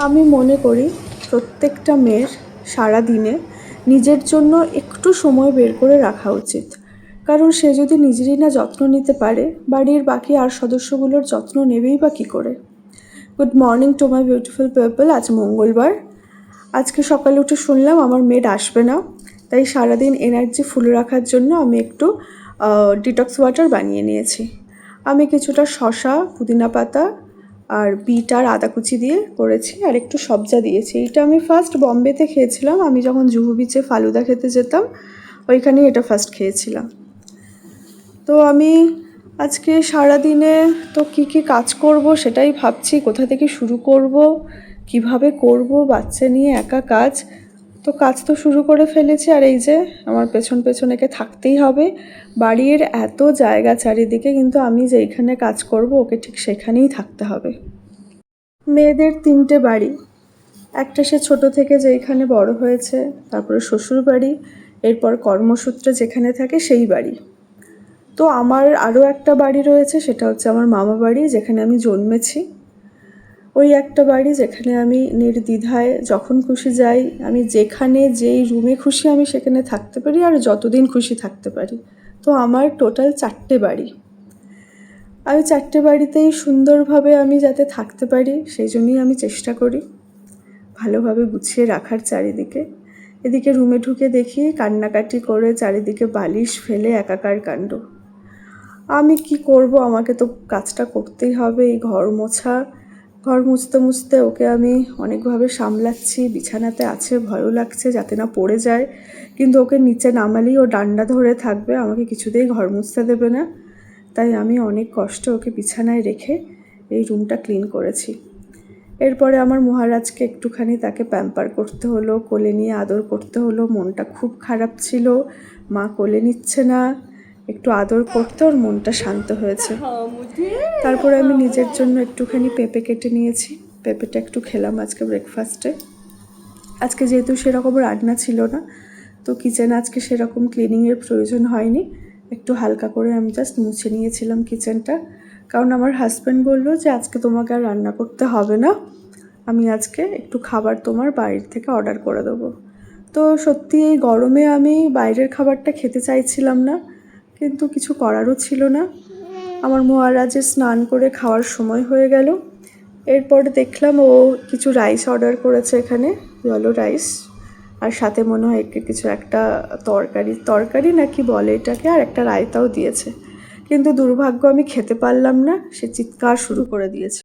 আমি মনে করি প্রত্যেকটা মেয়ের সারা দিনে নিজের জন্য একটু সময় বের করে রাখা উচিত, কারণ সে যদি নিজেরই না যত্ন নিতে পারে, বাড়ির বাকি আর সদস্যগুলোর যত্ন নেবেই বা কী করে। Good morning to my beautiful people. আজ মঙ্গলবার। আজকে সকালে উঠে শুনলাম আমার মেড আসবে না, তাই সারাদিন এনার্জি ফুল রাখার জন্য আমি একটু ডিটক্স ওয়াটার বানিয়ে নিয়েছি। আমি কিছুটা শসা, পুদিনা পাতা আর বিট আর আদা কুচি দিয়ে করেছি, আর একটু সবজা দিয়েছি। এটা আমি ফার্স্ট বম্বেতে খেয়েছিলাম, আমি যখন জুহু বিচে ফালুদা খেতে যেতাম ওইখানেই এটা ফার্স্ট খেয়েছিলাম। তো আমি আজকে সারাদিনে তো কী কী কাজ করব সেটাই ভাবছি, কোথা থেকে শুরু করব, কিভাবে করব। বাচ্চা নিয়ে একা কাজ, তো কাজ তো শুরু করে ফেলেছি, আর এই যে আমার পেছন পেছন একে থাকতেই হবে। বাড়ির এত জায়গা চারিদিকে, কিন্তু আমি যেইখানে কাজ করব ওকে ঠিক সেখানেই থাকতে হবে। মেয়েদের 3টে বাড়ি, একটা সে ছোট থেকে যেইখানে বড় হয়েছে, তারপরে শ্বশুর বাড়ি, এরপর কর্মসূত্রে যেখানে থাকে সেই বাড়ি। তো আমার আরও একটা বাড়ি রয়েছে, সেটা হচ্ছে আমার মামা বাড়ি, যেখানে আমি জন্মেছি। ওই একটা বাড়ি যেখানে আমি নির্দ্বিধায় যখন খুশি যাই, আমি যেখানে যেই রুমে খুশি আমি সেখানে থাকতে পারি, আর যতদিন খুশি থাকতে পারি। তো আমার টোটাল 4টে বাড়ি। আমি 4টে বাড়িতেই সুন্দরভাবে আমি যাতে থাকতে পারি, সেই জন্যই আমি চেষ্টা করি ভালোভাবে গুছিয়ে রাখার চারিদিকে। এদিকে রুমে ঢুকে দেখি কান্নাকাটি করে চারিদিকে বালিশ ফেলে একাকার কাণ্ড। আমি কি করব, আমাকে তো কাজটা করতেই হবে। এই ঘর মুছতে মুছতে ওকে আমি অনেকভাবে সামলাচ্ছি। বিছানাতে আছে, ভয়ও লাগছে যাতে না পড়ে যায়, কিন্তু ওকে নিচে নামালেই ও ডান্ডা ধরে থাকবে, আমাকে কিছুতেই ঘর মুছতে দেবে না। তাই আমি অনেক কষ্টে ওকে বিছানায় রেখে এই রুমটা ক্লিন করেছি। এরপরে আমার মহারাজকে একটুখানি তাকে প্যাম্পার করতে হলো, কোলে নিয়ে আদর করতে হলো। মনটা খুব খারাপ ছিল, মা কোলে নিচ্ছে না, একটু আদর করতে ওর মনটা শান্ত হয়েছে। তারপরে আমি নিজের জন্য একটুখানি পেঁপে কেটে নিয়েছি, পেঁপেটা একটু খেলাম আজকে ব্রেকফাস্টে। আজকে যেহেতু সেরকম রান্না ছিল না, তো কিচেনে আজকে সেরকম ক্লিনিংয়ের প্রয়োজন হয়নি। একটু হালকা করে আমি জাস্ট মুছে নিয়েছিলাম কিচেনটা, কারণ আমার হাজব্যান্ড বললো যে আজকে তোমাকে আর রান্না করতে হবে না, আমি আজকে একটু খাবার তোমার বাইরে থেকে অর্ডার করে দেবো। তো সত্যি এই গরমে আমি বাইরের খাবারটা খেতে চাইছিলাম না, কিন্তু কিছু করারও ছিল না। আমার মহারাজের স্নান করে খাওয়ার সময় হয়ে গেল। এরপর দেখলাম ও কিছু রাইস অর্ডার করেছে, এখানে ইয়েলো রাইস, আর সাথে মনে হয় কিছু একটা তরকারি নাকি বলে এটাকে, আর একটা রায়তাও দিয়েছে। কিন্তু দুর্ভাগ্য আমি খেতে পারলাম না, সে চিৎকার শুরু করে দিয়েছে।